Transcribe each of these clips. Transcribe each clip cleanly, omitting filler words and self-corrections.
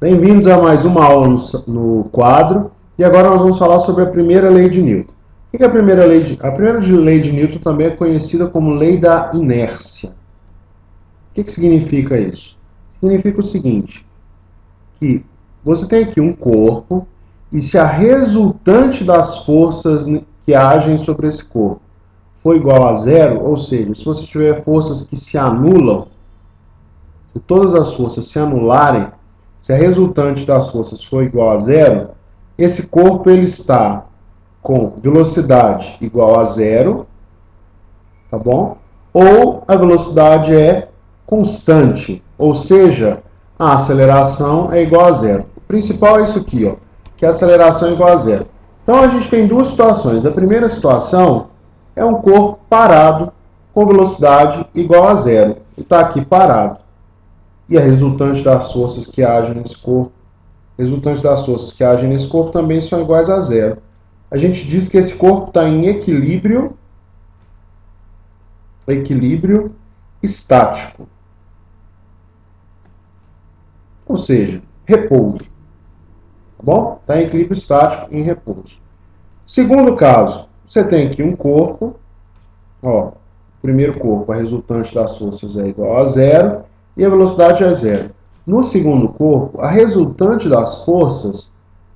Bem-vindos a mais uma aula no quadro, e agora nós vamos falar sobre a primeira lei de Newton. O que é a primeira lei de... A primeira lei de Newton também é conhecida como lei da inércia. O que significa isso? Significa o seguinte, que você tem aqui um corpo, e se a resultante das forças que agem sobre esse corpo for igual a zero, ou seja, se você tiver forças que se anulam, se todas as forças se anularem, se a resultante das forças for igual a zero, esse corpo ele está com velocidade igual a zero, tá bom? Ou a velocidade é constante, ou seja, a aceleração é igual a zero. O principal é isso aqui, ó, que a aceleração é igual a zero. Então a gente tem duas situações. A primeira situação é um corpo parado com velocidade igual a zero. Ele está aqui parado. E a resultante das forças que agem nesse corpo, também são iguais a zero. A gente diz que esse corpo está em equilíbrio estático. Ou seja, repouso. Tá bom? Está em equilíbrio estático em repouso. Segundo caso, você tem aqui um corpo, ó, o primeiro corpo, a resultante das forças é igual a zero, e a velocidade é zero. No segundo corpo, a resultante das forças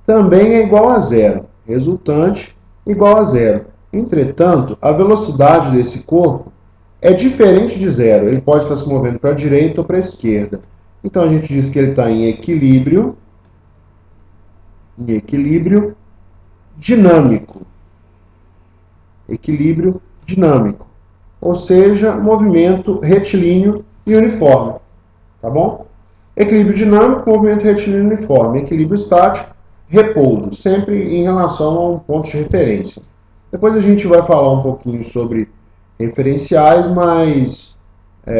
também é igual a zero. Resultante igual a zero. Entretanto, a velocidade desse corpo é diferente de zero. Ele pode estar se movendo para a direita ou para a esquerda. Então, a gente diz que ele está em equilíbrio dinâmico. Equilíbrio dinâmico. Ou seja, movimento retilíneo e uniforme. Tá bom? Equilíbrio dinâmico, movimento retilíneo uniforme. Equilíbrio estático, repouso, sempre em relação a um ponto de referência. Depois a gente vai falar um pouquinho sobre referenciais, mas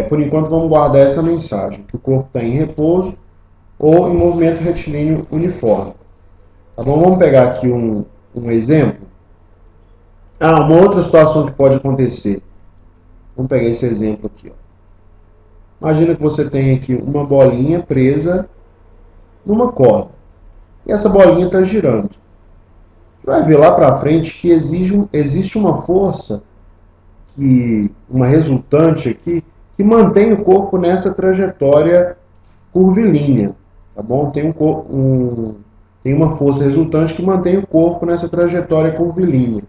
por enquanto vamos guardar essa mensagem, que o corpo está em repouso ou em movimento retilíneo uniforme. Tá bom? Vamos pegar aqui um exemplo. Uma outra situação que pode acontecer. Vamos pegar esse exemplo aqui, ó. Imagina que você tem aqui uma bolinha presa numa corda. E essa bolinha está girando. Você vai ver lá para frente que existe uma força, uma resultante aqui, que mantém o corpo nessa trajetória curvilínea. Tá bom? Tem uma força resultante que mantém o corpo nessa trajetória curvilínea.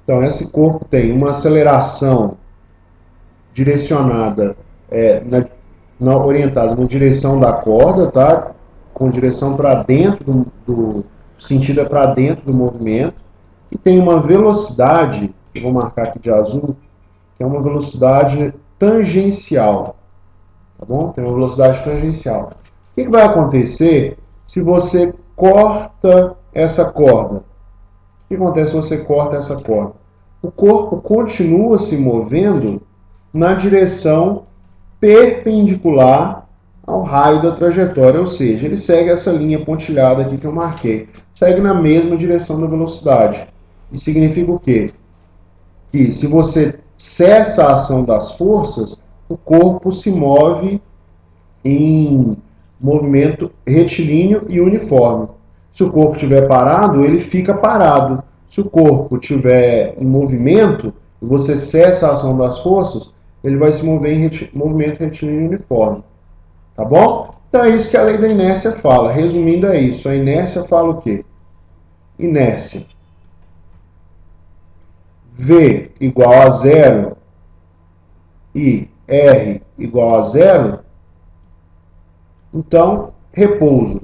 Então, esse corpo tem uma aceleração direcionada orientada na direção da corda, tá? Com direção para dentro do sentido é para dentro do movimento, e tem uma velocidade, vou marcar aqui de azul, que é uma velocidade tangencial, tá bom? Tem uma velocidade tangencial. O que vai acontecer se você corta essa corda? O que acontece se você corta essa corda? O corpo continua se movendo na direção perpendicular ao raio da trajetória, ou seja, ele segue essa linha pontilhada aqui que eu marquei, segue na mesma direção da velocidade. Isso significa o quê? Que se você cessa a ação das forças, o corpo se move em movimento retilíneo e uniforme. Se o corpo estiver parado, ele fica parado. Se o corpo estiver em movimento, e você cessa a ação das forças, ele vai se mover em movimento retilíneo uniforme. Tá bom? Então é isso que a lei da inércia fala. Resumindo, é isso. A inércia fala o quê? Inércia. V igual a zero e R igual a zero. Então, repouso.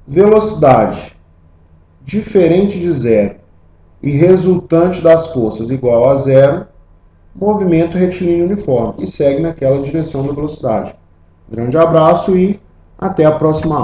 Velocidade diferente de zero e resultante das forças igual a zero. Movimento retilíneo uniforme e segue naquela direção da velocidade. Grande abraço e até a próxima aula.